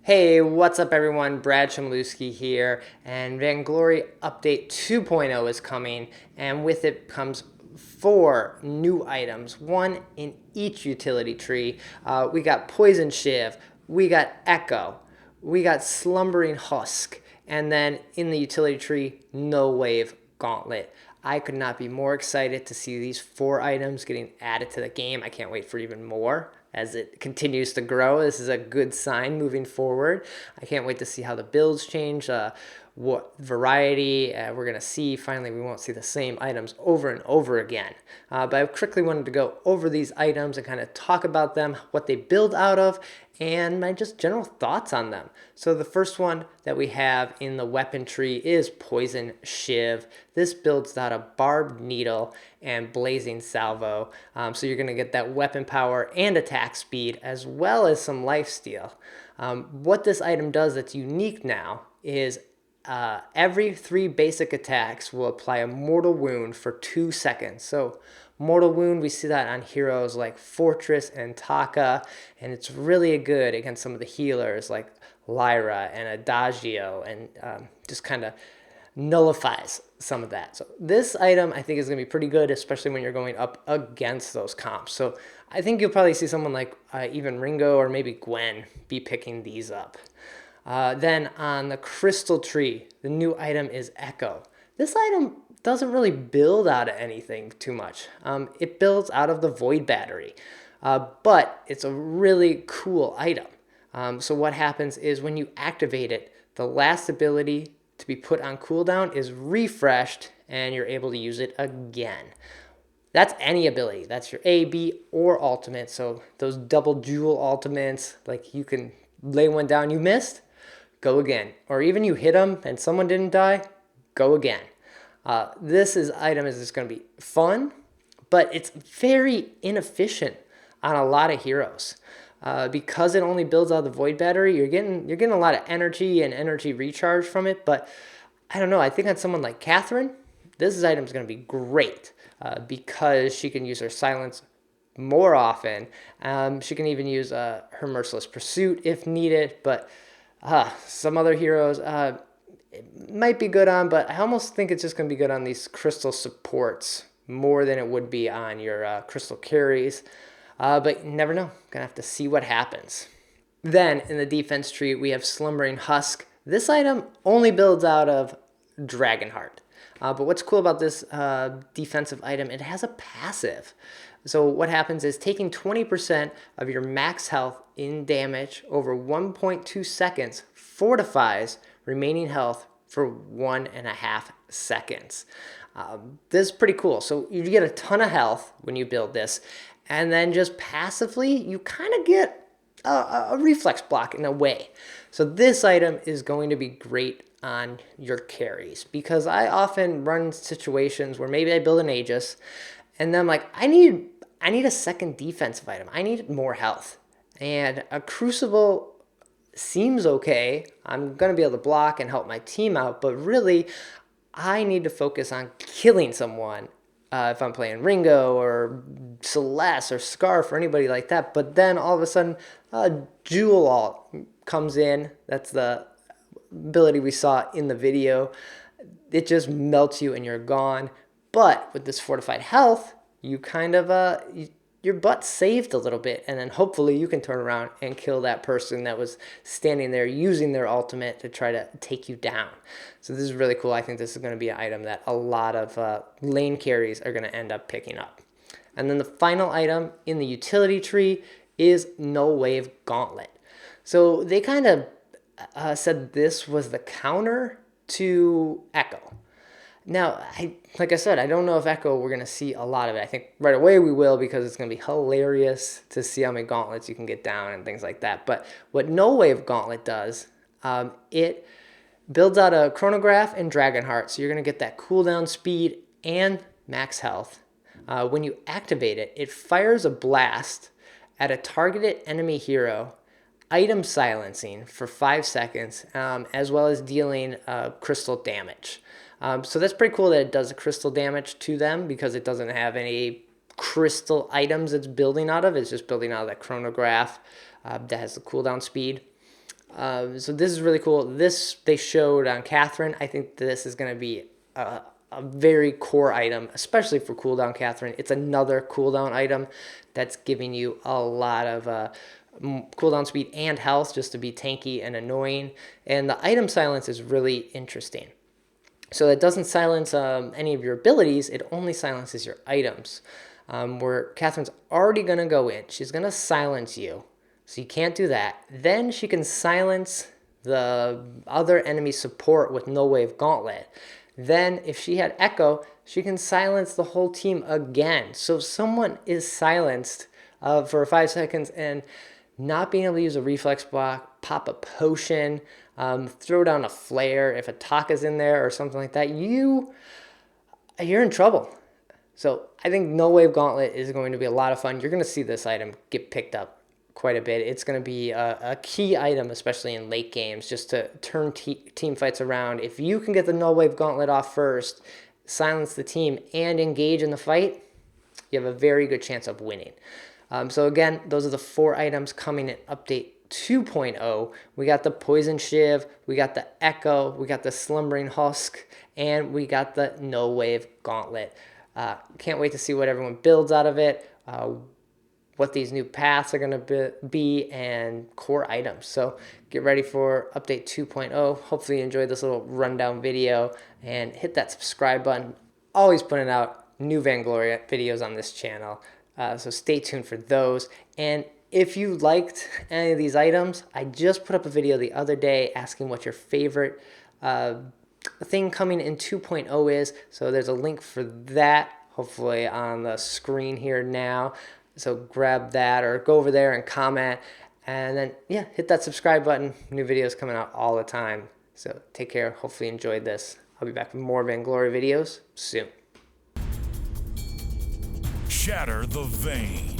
Hey, what's up everyone? Brad Chmielewski here, and Vainglory Update 2.0 is coming, and with it comes 4 new items, one in each utility tree. We got Poison Shiv, we got Echo, we got Slumbering Husk, and then in the utility tree, No Wave Gauntlet. I could not be more excited to see these 4 items getting added to the game. I can't wait for even more as it continues to grow. This is a good sign moving forward. I can't wait to see how the builds change, what variety we're going to see. Finally, we won't see the same items over and over again. But I quickly wanted to go over these items and kind of talk about them, what they build out of, and my just general thoughts on them. So the first one that we have in the weapon tree is Poison Shiv. This builds out a barbed needle and blazing salvo. So you're going to get that weapon power and attack speed as well as some lifesteal. What this item does that's unique now is every 3 basic attacks will apply a mortal wound for 2 seconds. So mortal wound, we see that on heroes like Fortress and Taka, and it's really good against some of the healers like Lyra and Adagio, and just kind of nullifies some of that. So this item I think is going to be pretty good, especially when you're going up against those comps. So I think you'll probably see someone like even Ringo or maybe Gwen be picking these up. Then on the crystal tree, the new item is Echo. This item doesn't really build out of anything too much. It builds out of the Void Battery, but it's a really cool item. So what happens is when you activate it, the last ability to be put on cooldown is refreshed and you're able to use it again. That's any ability. That's your A, B, or ultimate. So those double jewel ultimates, like you can lay one down you missed, go again. Or even you hit them and someone didn't die, go again. This item is just going to be fun, but it's very inefficient on a lot of heroes. Because it only builds out the Void Battery, you're getting a lot of energy and energy recharge from it. But I don't know. I think on someone like Catherine, this item is going to be great because she can use her silence more often. She can even use her Merciless Pursuit if needed. But some other heroes it might be good on, but I almost think it's just going to be good on these crystal supports more than it would be on your crystal carries. But you never know. Gonna have to see what happens. Then in the defense tree, we have Slumbering Husk. This item only builds out of Dragonheart. But what's cool about this defensive item, it has a passive. So what happens is taking 20% of your max health in damage over 1.2 seconds fortifies remaining health for 1.5 seconds. This is pretty cool. So you get a ton of health when you build this, and then just passively, you kind of get a reflex block in a way. So this item is going to be great on your carries because I often run situations where maybe I build an Aegis and then I'm like, I need a second defensive item. I need more health. And a Crucible seems okay. I'm going to be able to block and help my team out, but really I need to focus on killing someone if I'm playing Ringo or Celeste or Scarf or anybody like that. But then all of a sudden, Jewel Alt comes in. That's the ability we saw in the video. It just melts you and you're gone. But with this fortified health, you kind of your butt's saved a little bit, and then hopefully you can turn around and kill that person that was standing there using their ultimate to try to take you down. So this is really cool. I think this is going to be an item that a lot of lane carries are going to end up picking up. And then the final item in the utility tree is No Wave Gauntlet. So they kind of said this was the counter to Echo. Now, like I said, I don't know if Echo we're going to see a lot of it. I think right away we will because it's going to be hilarious to see how many gauntlets you can get down and things like that. But what No Wave Gauntlet does, it builds out a chronograph and Dragonheart. So you're going to get that cooldown speed and max health. When you activate it, it fires a blast at a targeted enemy hero, item silencing for 5 seconds, as well as dealing crystal damage. So that's pretty cool that it does crystal damage to them because it doesn't have any crystal items it's building out of. It's just building out of that chronograph that has the cooldown speed. So this is really cool. This they showed on Catherine. I think this is going to be a very core item, especially for cooldown Catherine. It's another cooldown item that's giving you a lot of cooldown speed and health just to be tanky and annoying. And the item silence is really interesting. So it doesn't silence any of your abilities. It only silences your items. Where Catherine's already going to go in. She's going to silence you. So you can't do that. Then she can silence the other enemy support with no Wave Gauntlet. Then if she had Echo, she can silence the whole team again. So if someone is silenced for 5 seconds and not being able to use a reflex block, pop a potion, throw down a flare, if a Taka's in there or something like that, you're in trouble. So I think No Wave Gauntlet is going to be a lot of fun. You're going to see this item get picked up quite a bit. It's going to be a key item, especially in late games, just to turn team fights around. If you can get the No Wave Gauntlet off first, silence the team, and engage in the fight, you have a very good chance of winning. So again, those are the 4 items coming in Update 2.0. We got the Poison Shiv, we got the Echo, we got the Slumbering Husk, and we got the No Wave Gauntlet. Can't wait to see what everyone builds out of it, what these new paths are going to be, and core items. So get ready for Update 2.0. Hopefully you enjoyed this little rundown video, and hit that subscribe button. Always putting out new Vainglory videos on this channel, so stay tuned for those. And if you liked any of these items, I just put up a video the other day asking what your favorite thing coming in 2.0 is. So there's a link for that, hopefully on the screen here now. So grab that or go over there and comment. And then, yeah, hit that subscribe button. New videos coming out all the time. So take care. Hopefully you enjoyed this. I'll be back with more Vainglory videos soon. Shatter the Vein.